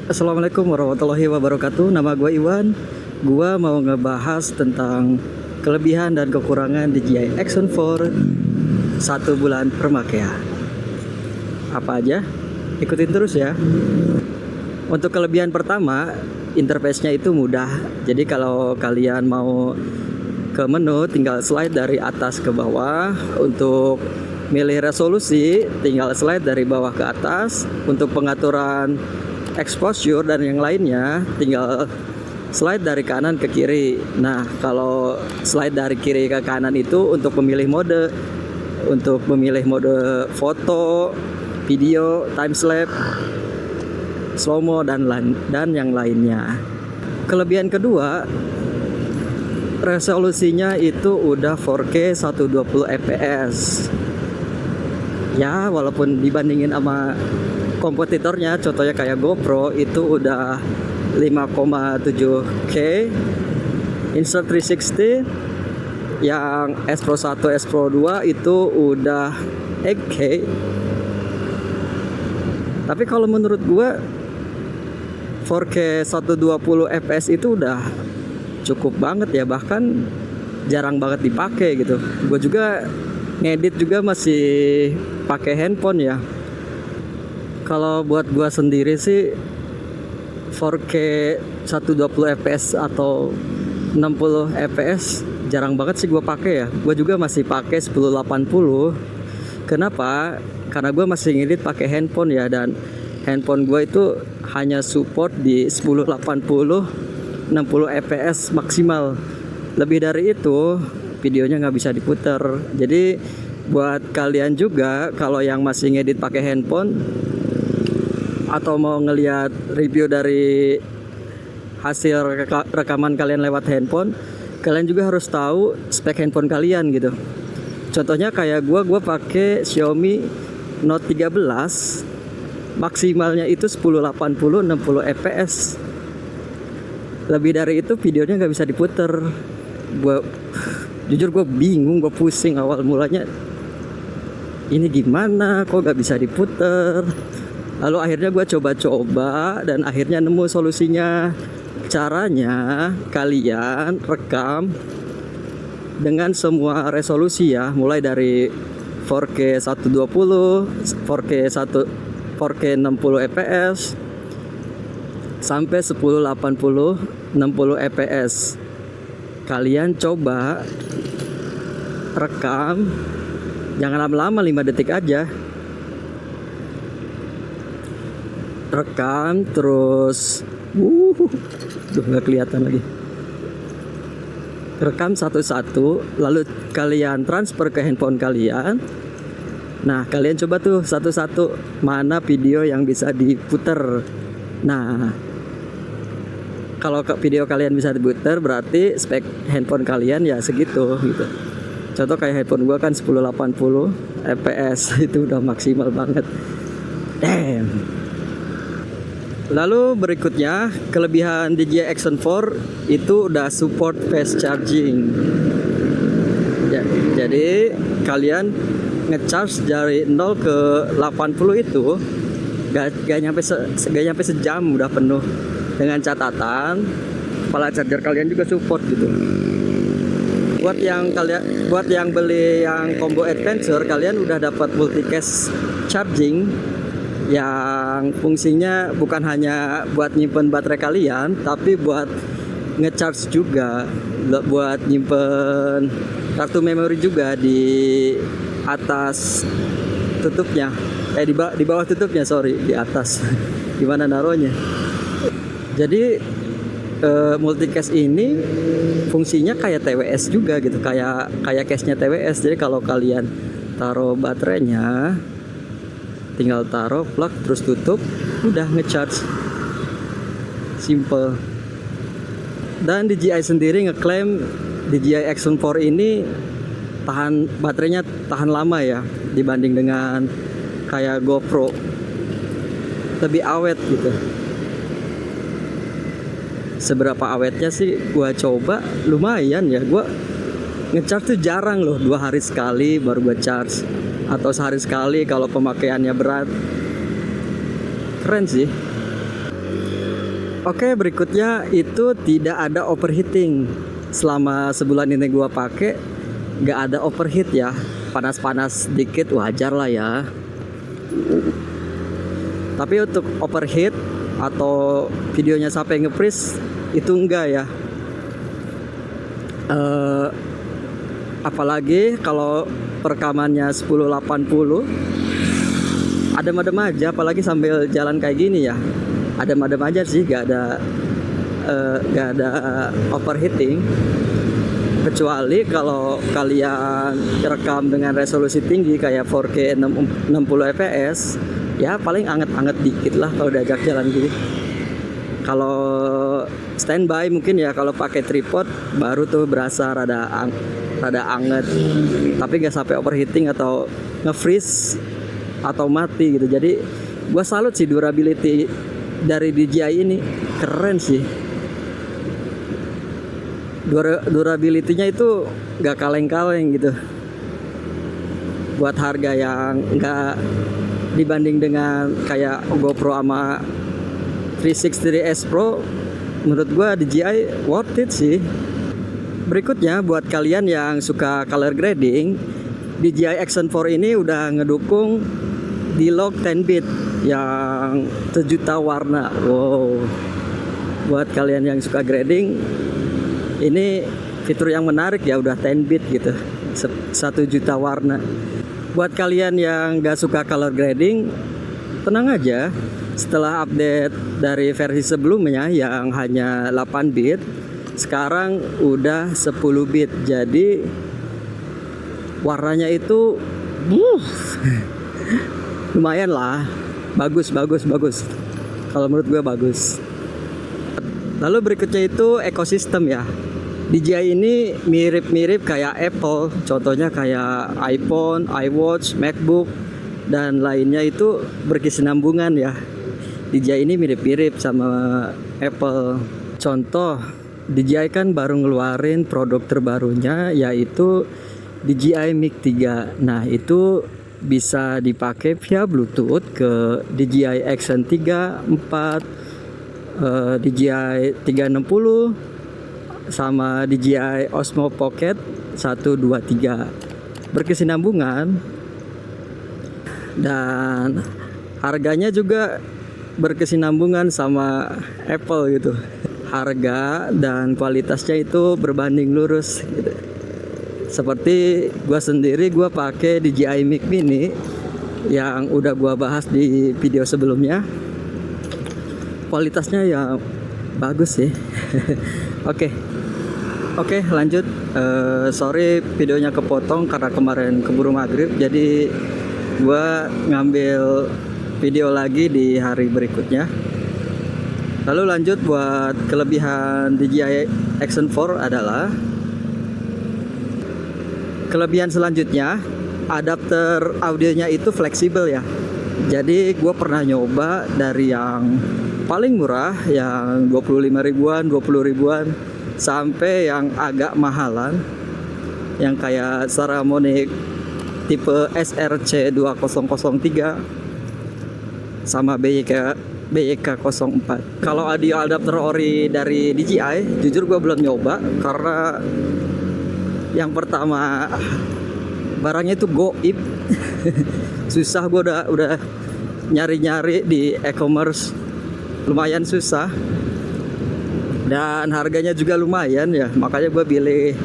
Assalamualaikum warahmatullahi wabarakatuh. Nama gue Iwan. Gue mau ngebahas tentang kelebihan dan kekurangan DJI Action 4 1 bulan pemakaian. Apa aja? Ikutin terus ya. Untuk kelebihan pertama, interface-nya itu mudah. Jadi kalau kalian mau ke menu, tinggal slide dari atas ke bawah. Untuk milih resolusi, tinggal slide dari bawah ke atas. Untuk pengaturan exposure dan yang lainnya, tinggal slide dari kanan ke kiri. Nah, kalau slide dari kiri ke kanan itu untuk memilih mode. Untuk memilih mode foto, video, timelapse, slow-mo dan yang lainnya. Kelebihan kedua, resolusinya itu udah 4K 120 fps. Ya, walaupun dibandingin sama kompetitornya, contohnya kayak GoPro itu udah 5,7K Insert 360, yang S Pro 1, S Pro 2 itu udah 8K. Tapi kalau menurut gua 4K 120 fps itu udah cukup banget ya, bahkan jarang banget dipakai gitu. Gue juga ngedit juga masih pakai handphone ya. Kalau buat gua sendiri sih 4K 120 fps atau 60 fps jarang banget sih gua pakai ya. Gua juga masih pakai 1080. Kenapa? Karena gua masih ngedit pakai handphone ya, dan handphone gua itu hanya support di 1080 60 fps maksimal. Lebih dari itu videonya nggak bisa diputar. Jadi buat kalian juga kalau yang masih ngedit pakai handphone atau mau ngelihat review dari hasil rekaman kalian lewat handphone, kalian juga harus tahu spek handphone kalian gitu. Contohnya kayak gua pakai Xiaomi Note 13, maksimalnya itu 1080 60 fps. Lebih dari itu videonya nggak bisa diputer. Jujur gue bingung, gue pusing awal mulanya. Ini gimana? Kok nggak bisa diputer? Lalu akhirnya gue coba-coba dan akhirnya nemu solusinya. Caranya kalian rekam dengan semua resolusi ya, mulai dari 4K 120, 4K 60 fps sampai 1080 60 fps. Kalian coba rekam, jangan lama-lama, 5 detik aja. Rekam terus tuh nggak kelihatan lagi. Rekam satu-satu, lalu kalian transfer ke handphone kalian. Nah, kalian coba tuh satu-satu mana video yang bisa diputer. Nah, kalau video kalian bisa diputer, berarti spek handphone kalian ya segitu gitu. Contoh kayak handphone gua kan 1080 fps itu udah maksimal banget. Damn. Lalu berikutnya, kelebihan DJI Action 4 itu udah support fast charging. Jadi kalian ngecharge dari 0 ke 80 itu gak nyampe sejam udah penuh. Dengan catatan kepala charger kalian juga support gitu. Buat yang beli yang combo adventure, kalian udah dapat multicast charging yang fungsinya bukan hanya buat nyimpen baterai kalian, tapi buat ngecharge juga, buat nyimpen kartu memori juga di atas tutupnya, di bawah tutupnya, di atas. Gimana naruhnya? Jadi multicast ini fungsinya kayak TWS juga gitu, kayak case-nya TWS. Jadi kalau kalian taruh baterainya, tinggal taruh plug terus tutup, udah ngecharge, simple. Dan DJI sendiri ngeklaim DJI Action 4 ini baterainya tahan lama ya, dibanding dengan kayak GoPro, lebih awet gitu. Seberapa awetnya sih gua coba, lumayan ya. Gua ngecharge tuh jarang loh, 2 hari sekali baru gua charge, atau sehari sekali kalau pemakaiannya berat. Keren sih. Oke, berikutnya itu tidak ada overheating. Selama sebulan ini gua pakai nggak ada overheat ya. Panas-panas dikit wajar lah ya. Tapi untuk overheat atau videonya sampai nge-freeze itu enggak ya. Apalagi kalau perekamannya 1080 adem-adem aja, apalagi sambil jalan kayak gini ya, adem-adem aja sih, gak ada overheating. Kecuali kalau kalian rekam dengan resolusi tinggi kayak 4K 60 fps, ya paling anget-anget dikit lah kalau diajak jalan gini. Kalau standby mungkin ya, kalau pakai tripod baru tuh berasa rada anget, tapi gak sampai overheating atau nge-freeze atau mati gitu. Jadi gua salut sih durability dari DJI ini, keren sih. Durability-nya itu gak kaleng-kaleng gitu. Buat harga yang gak dibanding dengan kayak GoPro sama 360S Pro, menurut gua DJI worth it sih. Berikutnya buat kalian yang suka color grading, DJI Action 4 ini udah ngedukung D-Log 10-bit yang sejuta warna. Wow. Buat kalian yang suka grading, ini fitur yang menarik ya, udah 10-bit gitu, 1 juta warna. Buat kalian yang gak suka color grading, tenang aja. Setelah update dari versi sebelumnya yang hanya 8 bit, sekarang udah 10 bit. Jadi warnanya itu lumayan lah, bagus. Kalau menurut gue bagus. Lalu berikutnya itu ekosistem ya. DJI ini mirip-mirip kayak Apple, contohnya kayak iPhone, iWatch, MacBook, dan lainnya itu berkesinambungan ya. DJI ini mirip-mirip sama Apple. Contoh, DJI kan baru ngeluarin produk terbarunya yaitu DJI Mic 3. Nah, itu bisa dipakai via Bluetooth ke DJI Action 3, 4, DJI 360 sama DJI Osmo Pocket 1, 2, 3. Berkesinambungan dan harganya juga berkesinambungan sama Apple gitu. Harga dan kualitasnya itu berbanding lurus gitu. Seperti gua sendiri, gua pakai DJI Mic Mini yang udah gua bahas di video sebelumnya. Kualitasnya ya bagus sih. Oke, lanjut. Sorry videonya kepotong karena kemarin keburu maghrib, jadi gua ngambil video lagi di hari berikutnya. Lalu lanjut buat kelebihan DJI Action 4 adalah, kelebihan selanjutnya adapter audionya itu fleksibel ya. Jadi gue pernah nyoba dari yang paling murah yang 25 ribuan, 20 ribuan, sampai yang agak mahalan yang kayak Saramonic tipe SRC 2003 sama BYK 04. Kalau audio adapter ori dari DJI, jujur gue belum nyoba karena yang pertama barangnya itu goib. Susah, gue udah nyari-nyari di e-commerce, lumayan susah, dan harganya juga lumayan ya, makanya gue pilih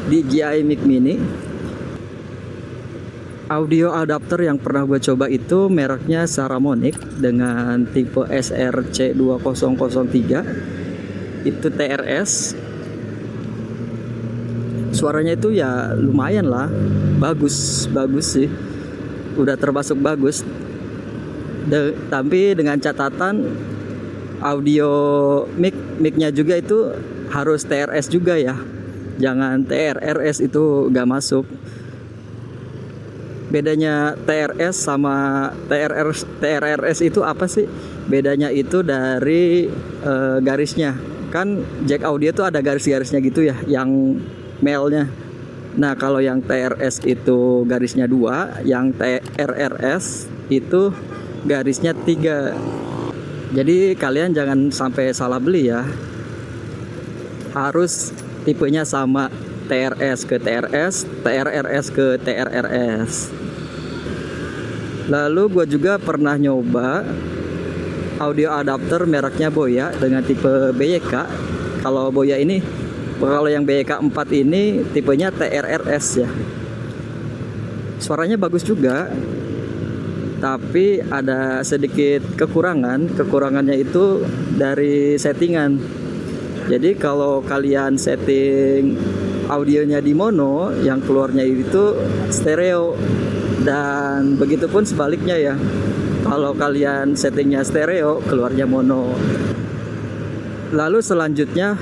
DJI Mic Mini. Audio adapter yang pernah gue coba itu mereknya Saramonic dengan tipe SRC 2003, itu TRS. Suaranya itu ya lumayan lah, bagus sih, udah termasuk bagus. Tapi dengan catatan audio mic-nya juga itu harus TRS juga ya, jangan TRRS, itu gak masuk. Bedanya TRS sama TRRS itu apa sih? Bedanya itu dari garisnya. Kan jack audio tuh ada garis-garisnya gitu ya, yang male-nya. Nah, kalau yang TRS itu garisnya 2, yang TRRS itu garisnya 3. Jadi kalian jangan sampai salah beli ya. Harus tipenya sama, TRS ke TRS, TRRS ke TRRS. Lalu gue juga pernah nyoba audio adapter mereknya Boya dengan tipe BYK. Kalau Boya ini, kalau yang BYK 4 ini tipenya TRRS ya. Suaranya bagus juga, tapi ada sedikit kekurangan. Kekurangannya itu dari settingan. Jadi kalau kalian setting audionya di mono, yang keluarnya itu stereo. Dan begitupun sebaliknya ya. Kalau kalian settingnya stereo, keluarnya mono. Lalu selanjutnya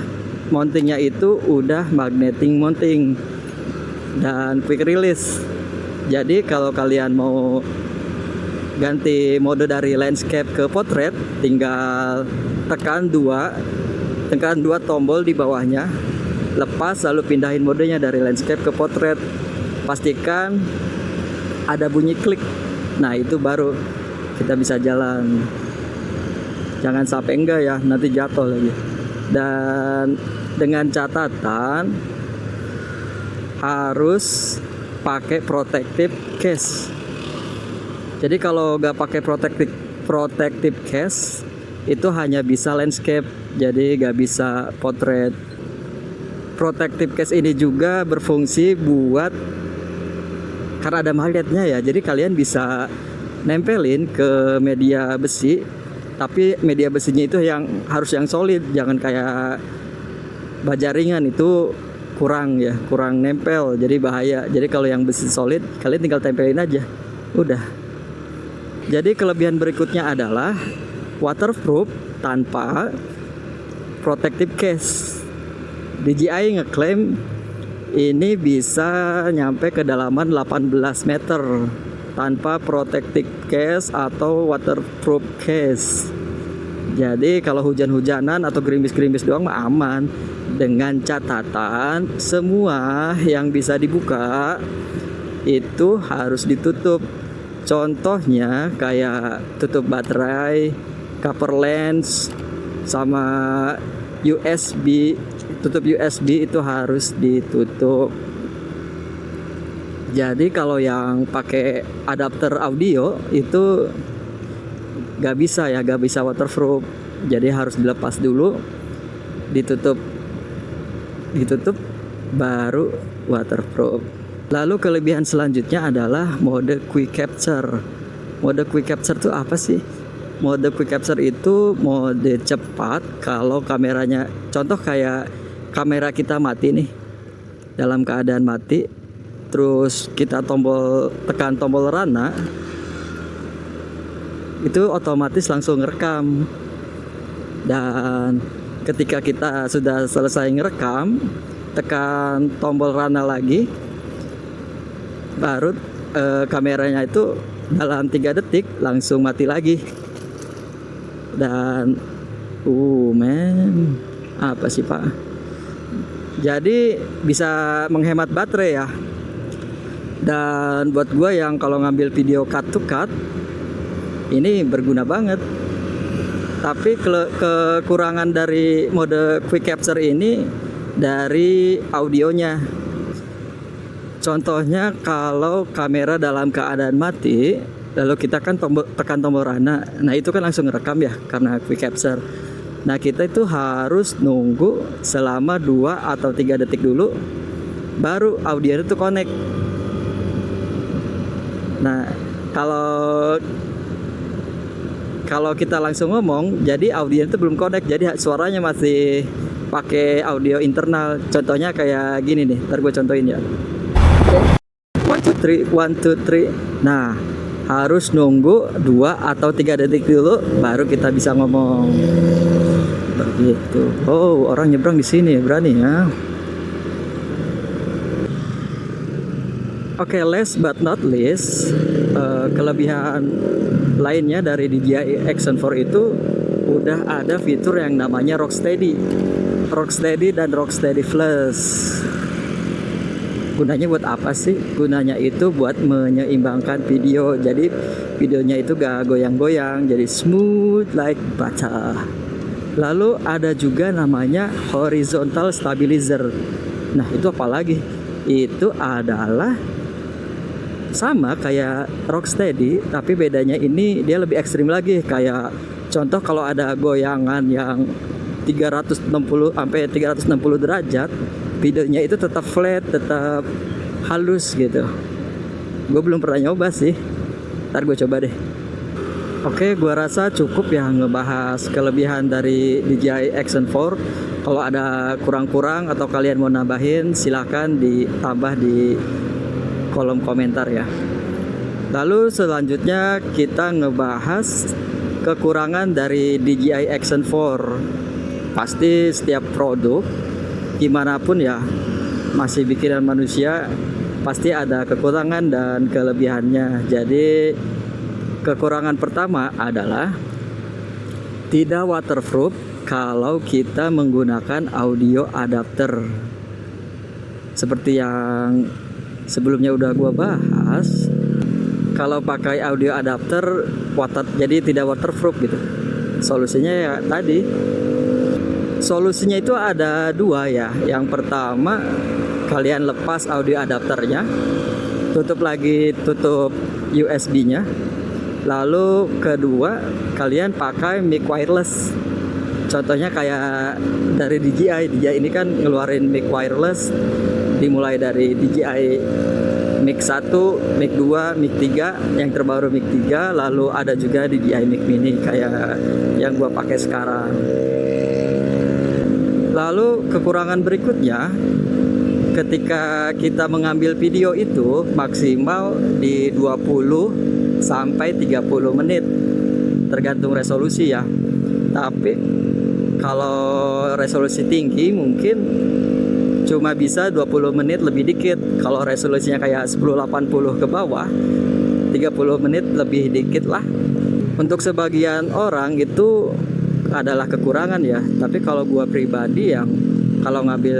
mountingnya itu udah magnetic mounting dan quick release. Jadi kalau kalian mau ganti mode dari landscape ke portrait, tinggal tekan dua tombol di bawahnya, lepas lalu pindahin modenya dari landscape ke portrait. Pastikan ada bunyi klik. Nah, itu baru kita bisa jalan. Jangan sampai enggak ya, nanti jatuh lagi. Dan dengan catatan harus pakai protective case. Jadi kalau nggak pakai protective case, itu hanya bisa landscape, jadi nggak bisa portrait. Protective case ini juga berfungsi buat, karena ada magnetnya ya, jadi kalian bisa nempelin ke media besi. Tapi media besinya itu harus yang solid, jangan kayak baja ringan, itu kurang nempel, jadi bahaya. Jadi kalau yang besi solid, kalian tinggal tempelin aja, udah. Jadi kelebihan berikutnya adalah waterproof tanpa protective case. DJI ngeklaim ini bisa nyampe kedalaman 18 meter tanpa protective case atau waterproof case. Jadi kalau hujan-hujanan atau gerimis-gerimis doang mah aman. Dengan catatan semua yang bisa dibuka itu harus ditutup. Contohnya kayak tutup baterai, cover lens, sama USB. Tutup USB itu harus ditutup. Jadi kalau yang pakai adapter audio itu gak bisa waterproof. Jadi harus dilepas dulu, ditutup baru waterproof. Lalu kelebihan selanjutnya adalah mode quick capture. Mode quick capture itu apa sih? Mode quick capture itu mode cepat kalau kameranya, contoh kayak kamera kita mati nih, dalam keadaan mati, terus kita tekan tombol rana, itu otomatis langsung ngerekam. Dan ketika kita sudah selesai ngerekam, tekan tombol rana lagi, baru kameranya itu dalam 3 detik langsung mati lagi. Dan apa sih pak, jadi bisa menghemat baterai ya. Dan buat gue yang kalau ngambil video cut to cut, ini berguna banget. Tapi kekurangan dari mode quick capture ini dari audionya. Contohnya kalau kamera dalam keadaan mati, lalu kita kan tekan tombol rana, nah itu kan langsung ngerekam ya karena quick capture. Nah kita itu harus nunggu selama 2 atau 3 detik dulu, baru audio itu connect. Nah kalau kita langsung ngomong, jadi audio itu belum connect, jadi suaranya masih pakai audio internal. Contohnya kayak gini nih, ntar gue contohin ya. 1, 2, 3, 1, 2, 3. Nah, harus nunggu 2 atau 3 detik dulu baru kita bisa ngomong. Begitu. Oh, orang nyebrang di sini, berani ya. Oke, last but not least, kelebihan lainnya dari DJI Action 4 itu udah ada fitur yang namanya Rocksteady dan Rocksteady Plus. Gunanya buat apa sih? Gunanya itu buat menyeimbangkan video. Jadi videonya itu gak goyang-goyang, jadi smooth like butter. Lalu ada juga namanya horizontal stabilizer. Nah, itu apa lagi? Itu adalah sama kayak Rocksteady, tapi bedanya ini dia lebih ekstrim lagi. Kayak contoh kalau ada goyangan yang 360 sampai 360 derajat, videonya itu tetap flat, tetap halus gitu. Gue belum pernah nyoba sih. Ntar gue coba deh. Oke, gue rasa cukup ya ngebahas kelebihan dari DJI Action 4. Kalau ada kurang-kurang atau kalian mau nambahin, silahkan ditambah di kolom komentar ya. Lalu selanjutnya kita ngebahas kekurangan dari DJI Action 4. Pasti setiap produk gimana pun ya, masih bikinan manusia, pasti ada kekurangan dan kelebihannya. Jadi kekurangan pertama adalah tidak waterproof kalau kita menggunakan audio adapter. Seperti yang sebelumnya udah gua bahas, kalau pakai audio adapter jadi tidak waterproof gitu. Solusinya ya tadi. Solusinya itu ada dua ya. Yang pertama, kalian lepas audio adapternya, tutup USB-nya. Lalu kedua, kalian pakai mic wireless. Contohnya kayak dari DJI ini kan ngeluarin mic wireless, dimulai dari DJI mic 1, mic 2, mic 3, yang terbaru mic 3, lalu ada juga DJI mic mini kayak yang gua pakai sekarang. Lalu kekurangan berikutnya, ketika kita mengambil video itu maksimal di 20 sampai 30 menit tergantung resolusi ya. Tapi kalau resolusi tinggi mungkin cuma bisa 20 menit lebih dikit. Kalau resolusinya kayak 1080 ke bawah, 30 menit lebih dikit lah. Untuk sebagian orang itu adalah kekurangan ya. Tapi kalau gua pribadi yang kalau ngambil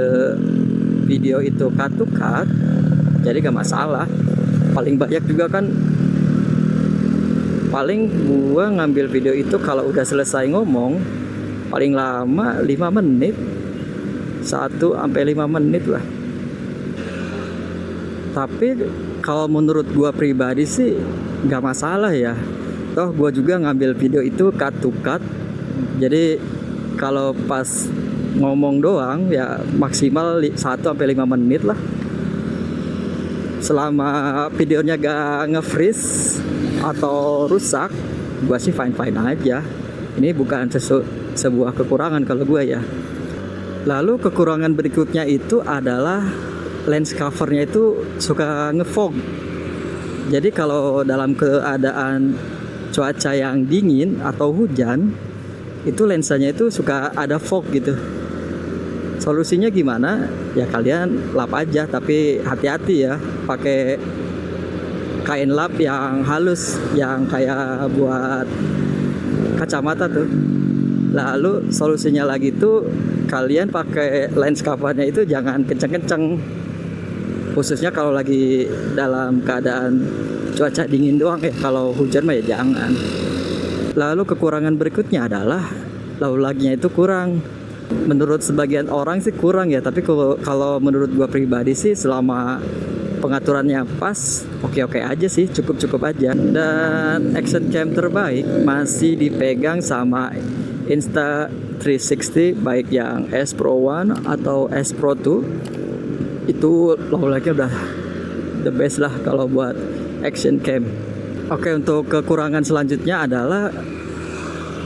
video itu cut to cut, jadi gak masalah. Paling banyak juga kan, paling gua ngambil video itu kalau udah selesai ngomong paling lama 5 menit, 1 sampai 5 menit lah. Tapi kalau menurut gua pribadi sih gak masalah ya. Toh gua juga ngambil video itu cut to cut. Jadi kalau pas ngomong doang ya maksimal 1 sampai 5 menit lah. Selama videonya gak nge-freeze atau rusak, gua sih fine-fine aja. Ini bukan sebuah kekurangan kalau gua ya. Lalu kekurangan berikutnya itu adalah lens covernya itu suka ngefog. Jadi kalau dalam keadaan cuaca yang dingin atau hujan, itu lensanya itu suka ada fog gitu. Solusinya gimana? Ya kalian lap aja, tapi hati-hati ya, pakai kain lap yang halus, yang kayak buat kacamata tuh. Lalu solusinya lagi tuh kalian pakai lens covernya itu jangan kenceng-kenceng, khususnya kalau lagi dalam keadaan cuaca dingin doang ya. Kalau hujan mah ya jangan. Lalu kekurangan berikutnya adalah lalu laginya itu kurang. Menurut sebagian orang sih kurang ya, tapi kalau menurut gua pribadi sih selama pengaturannya pas, oke-oke aja sih, cukup-cukup aja. Dan action cam terbaik masih dipegang sama Insta360, baik yang S Pro 1 atau S Pro 2. Itu low light-nya udah the best lah kalau buat action cam. Oke, untuk kekurangan selanjutnya adalah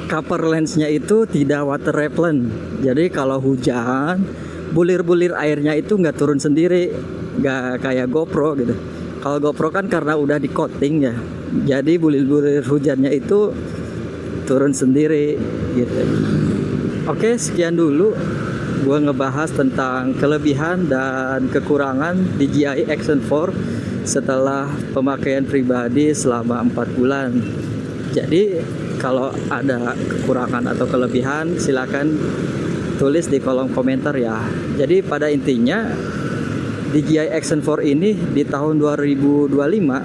cover lensnya itu tidak water repellent. Jadi kalau hujan, bulir-bulir airnya itu nggak turun sendiri, nggak kayak GoPro gitu. Kalau GoPro kan karena udah di coating ya, jadi bulir-bulir hujannya itu turun sendiri gitu. Oke, sekian dulu gua ngebahas tentang kelebihan dan kekurangan DJI Action 4 setelah pemakaian pribadi selama 4 bulan. Jadi kalau ada kekurangan atau kelebihan silakan tulis di kolom komentar ya. Jadi pada intinya DJI Action 4 ini di tahun 2025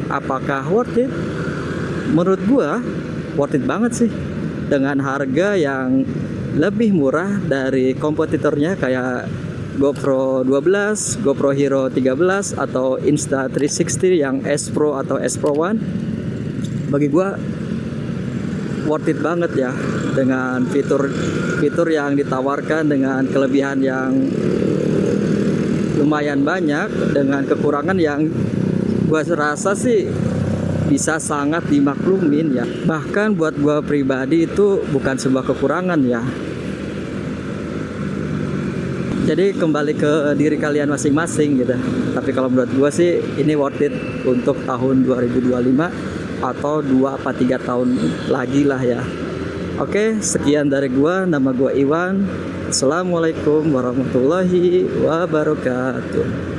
apakah worth it? Menurut gua worth it banget sih, dengan harga yang lebih murah dari kompetitornya kayak GoPro 12, GoPro Hero 13 atau Insta360 yang S Pro atau S Pro One. Bagi gua worth it banget ya, dengan fitur yang ditawarkan, dengan kelebihan yang lumayan banyak, dengan kekurangan yang gua rasa sih bisa sangat dimaklumin ya. Bahkan buat gua pribadi itu bukan sebuah kekurangan ya. Jadi kembali ke diri kalian masing-masing gitu. Tapi kalau menurut gua sih ini worth it untuk tahun 2025 atau 2 apa 3 tahun lagi lah ya. Oke, sekian dari gua. Nama gua Iwan. Assalamualaikum warahmatullahi wabarakatuh.